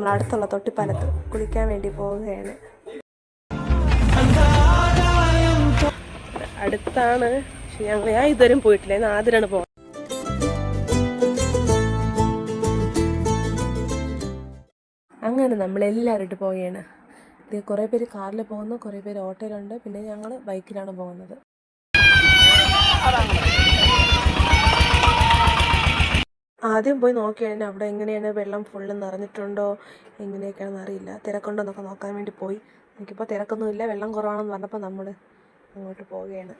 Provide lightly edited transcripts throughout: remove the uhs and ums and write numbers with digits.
നമ്മൾ അടുത്തുള്ള തൊട്ടിപ്പാലത്ത് കുളിക്കാൻ വേണ്ടി പോവുകയാണ്. അടുത്താണ്, പക്ഷെ ഞാൻ ഇതുവരെയും പോയിട്ടില്ല. ഇന്ന് ആദ്യമാണ് പോകുന്നത്. അങ്ങനെ നമ്മളെല്ലാവരും പോവുകയാണ്. ഇത് കുറേ പേര് കാറിൽ പോകുന്നു, കുറേ പേര് ഓട്ടോയിലുണ്ട്, പിന്നെ ഞങ്ങൾ ബൈക്കിലാണ് പോകുന്നത്. ആദ്യം പോയി നോക്കിയാണ് അവിടെ എങ്ങനെയാണ്, വെള്ളം ഫുള്ള് നിറഞ്ഞിട്ടുണ്ടോ എങ്ങനെയൊക്കെയാണെന്ന് അറിയില്ല. തിരക്കുണ്ടോ എന്നൊക്കെ നോക്കാൻ വേണ്ടി പോയി. എനിക്കിപ്പോൾ തിരക്കൊന്നുമില്ല, വെള്ളം കുറവാണെന്ന് പറഞ്ഞപ്പോൾ നമ്മൾ അങ്ങോട്ട് പോവുകയാണ്.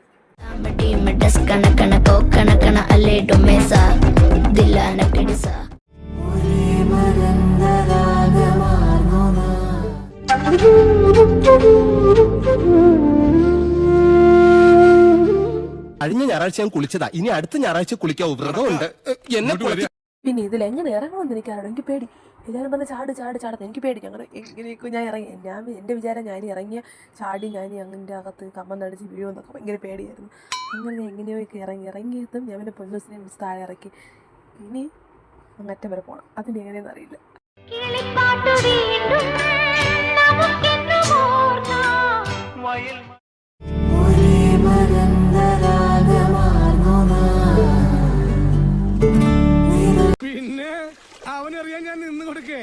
കഴിഞ്ഞ ഞായറാഴ്ച ഞാൻ കുളിച്ചതാ, ഇനി അടുത്ത ഞായറാഴ്ച കുളിക്കാൻ വ്രതമുണ്ട്. പിന്നെ ഇതിൽ എങ്ങനെ ഇറങ്ങണമെന്ന് എനിക്കറിയാം. എനിക്ക് പേടി. എല്ലാവരും പറഞ്ഞ് ചാട് ചാട് ചാടുന്നത് എനിക്ക് പേടി. ഞങ്ങൾ എങ്ങനെയൊക്കെ ഞാൻ ഇറങ്ങി. എൻ്റെ വിചാരം ഞാൻ ഇറങ്ങിയ ചാടി ഞാൻ അങ്ങൻ്റെ അകത്ത് കമ്മന്നടിച്ച് വീഴുമെന്നൊക്കെ ഭയങ്കര പേടിയായിരുന്നു. അങ്ങനെ ഞാൻ എങ്ങനെയൊക്കെ ഇറങ്ങിയതും ഞാൻ എൻ്റെ പൊന്നൂസിനെ വിളിച്ച് താഴെ ഇറക്കി. ഇനി അങ്ങറ്റം വരെ പോകണം. അതിന് എങ്ങനെയെന്ന് അറിയില്ല. പിന്നെ അവനറിയാൻ ഞാൻ നിന്ന് കൊടുക്കേ.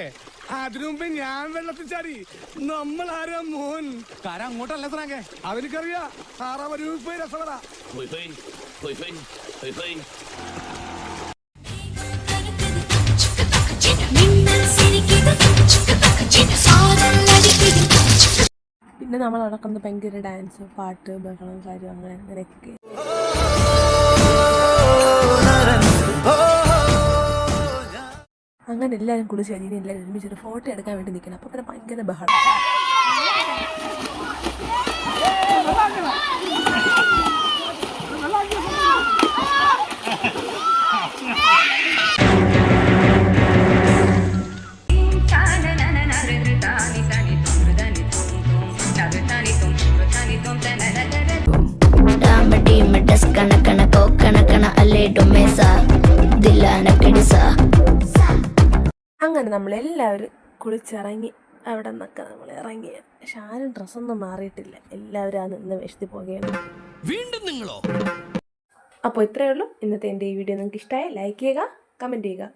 അതിനു മുമ്പേ ഞാൻ വെള്ളത്തിൽ ചാടി. നമ്മളാരാ മോൻ? കാരം അങ്ങോട്ടല്ല സാറേ, അവനക്കറിയാ. സാറാ ഒരു രസപ്പെടാ. പിന്നെ നമ്മൾ നടക്കുന്നത് ഭയങ്കര ഡാൻസ്, പാട്ട്, ബഹളം, കാര്യം അങ്ങനെ അങ്ങനെയൊക്കെ. അങ്ങനെ എല്ലാവരും കുളിച്ച് കഴിഞ്ഞ് എല്ലാവരും ഒരുമിച്ചൊരു ഫോട്ടോ എടുക്കാൻ വേണ്ടി നിൽക്കണം. അപ്പോൾ പിന്നെ ഭയങ്കര ബഹളം. അങ്ങനെ നമ്മളെല്ലാവരും കുളിച്ചിറങ്ങി. അവിടെ നിന്നൊക്കെ നമ്മൾ ഇറങ്ങി. പക്ഷെ ആരും ഡ്രസ്സൊന്നും മാറിയിട്ടില്ല. എല്ലാവരും ആ നിന്ന് വേഷത്തിൽ പോവുകയാണ്. വീണ്ടും നിങ്ങളോ? അപ്പോൾ ഇത്രയേ ഉള്ളൂ ഇന്നത്തെ എൻ്റെ ഈ വീഡിയോ. നിങ്ങൾക്ക് ഇഷ്ടമായി ലൈക്ക് ചെയ്യുക, കമൻറ്റ് ചെയ്യുക.